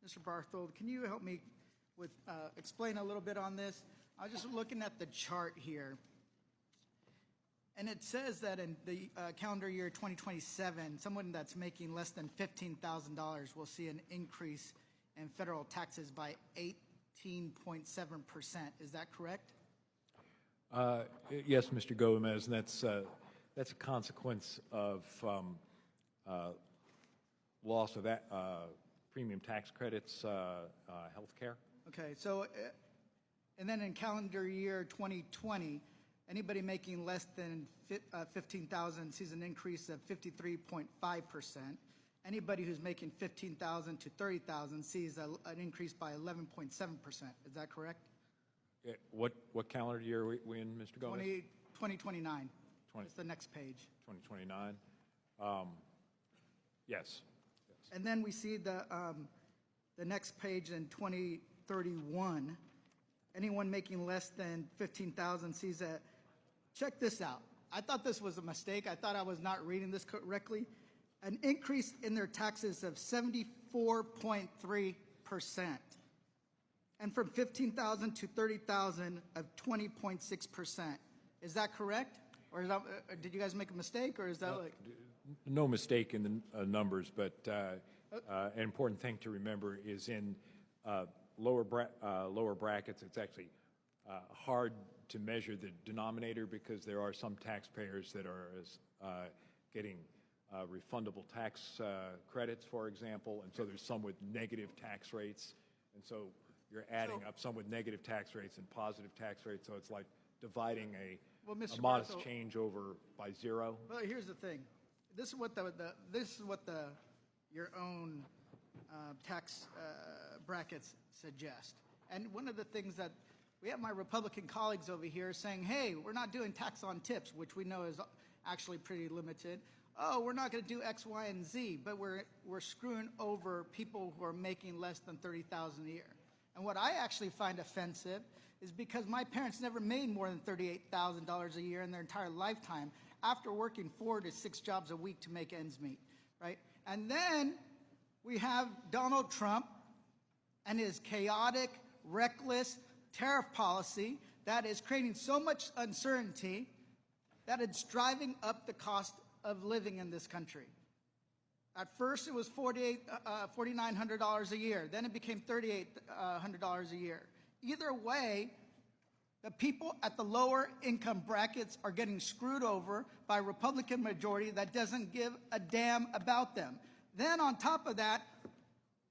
Mr. Barthold, can you help me with explain a little bit on this? I was just looking at the chart here, and it says that in the calendar year 2027, someone that's making less than $15,000 will see an increase in federal taxes by 18.7%. Is that correct? Yes, Mr. Gomez, and that's a consequence of loss of premium tax credits, health care. Okay, so, and then in calendar year 2020, anybody making less than $15,000 sees an increase of 53.5%. Anybody who's making $15,000 to $30,000 sees an increase by 11.7%. Is that correct? Yeah, what calendar year are we in, Mr. Gomez? 2029. It's the next page. 2029. Yes. And then we see the next page in 2031. Anyone making less than $15,000 sees that. Check this out. I thought this was a mistake. I thought I was not reading this correctly. An increase in their taxes of 74.3%. And from $15,000 to $30,000 of 20.6%. Is that correct? Or is that, did you guys make a mistake, or is that like? No mistake in the numbers, but an important thing to remember is in lower brackets, it's actually hard to measure the denominator because there are some taxpayers that are getting refundable tax credits, for example, and so there's some with negative tax rates, and so you're adding up some with negative tax rates and positive tax rates, so it's like dividing a modest change over by zero. Well, here's the thing. This is what your own tax brackets suggest. And one of the things that we have my Republican colleagues over here saying, hey, we're not doing tax on tips, which we know is actually pretty limited. Oh, we're not going to do X, Y, and Z, but we're screwing over people who are making less than $30,000 a year. And what I actually find offensive is because my parents never made more than $38,000 a year in their entire lifetime after working 4 to 6 jobs a week to make ends meet, right? And then we have Donald Trump and his chaotic, reckless tariff policy that is creating so much uncertainty that it's driving up the cost of living in this country. At first, it was $4,900 a year. Then it became $3,800 a year. Either way, the people at the lower income brackets are getting screwed over by a Republican majority that doesn't give a damn about them. Then on top of that,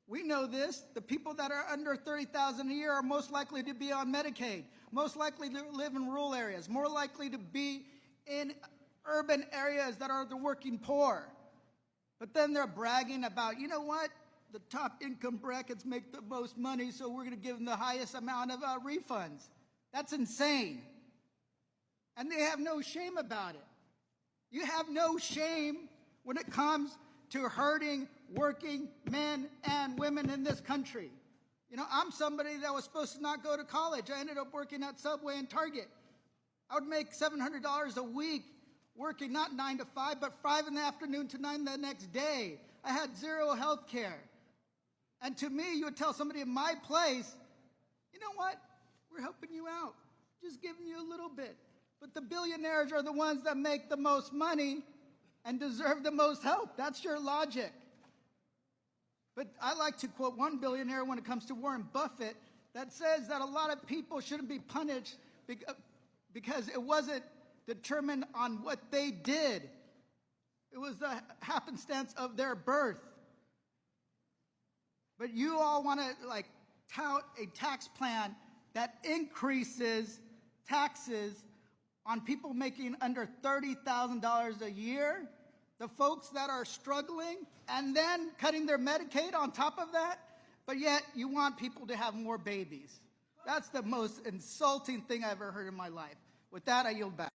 we know this, the people that are under $30,000 a year are most likely to be on Medicaid, most likely to live in rural areas, more likely to be in urban areas that are the working poor. But then they're bragging about, you know what? The top income brackets make the most money, so we're going to give them the highest amount of refunds. That's insane. And they have no shame about it. You have no shame when it comes to hurting working men and women in this country. You know, I'm somebody that was supposed to not go to college. I ended up working at Subway and Target. I would make $700 a week working not 9 to 5, but 5 in the afternoon to 9 the next day. I had zero health care. And to me, you would tell somebody in my place, you know what? We're helping you out, just giving you a little bit. But the billionaires are the ones that make the most money and deserve the most help. That's your logic. But I like to quote one billionaire when it comes to Warren Buffett that says that a lot of people shouldn't be punished because it wasn't determined on what they did. It was the happenstance of their birth. But you all want to tout a tax plan that increases taxes on people making under $30,000 a year, the folks that are struggling, and then cutting their Medicaid on top of that, but yet you want people to have more babies. That's the most insulting thing I've ever heard in my life. With that, I yield back.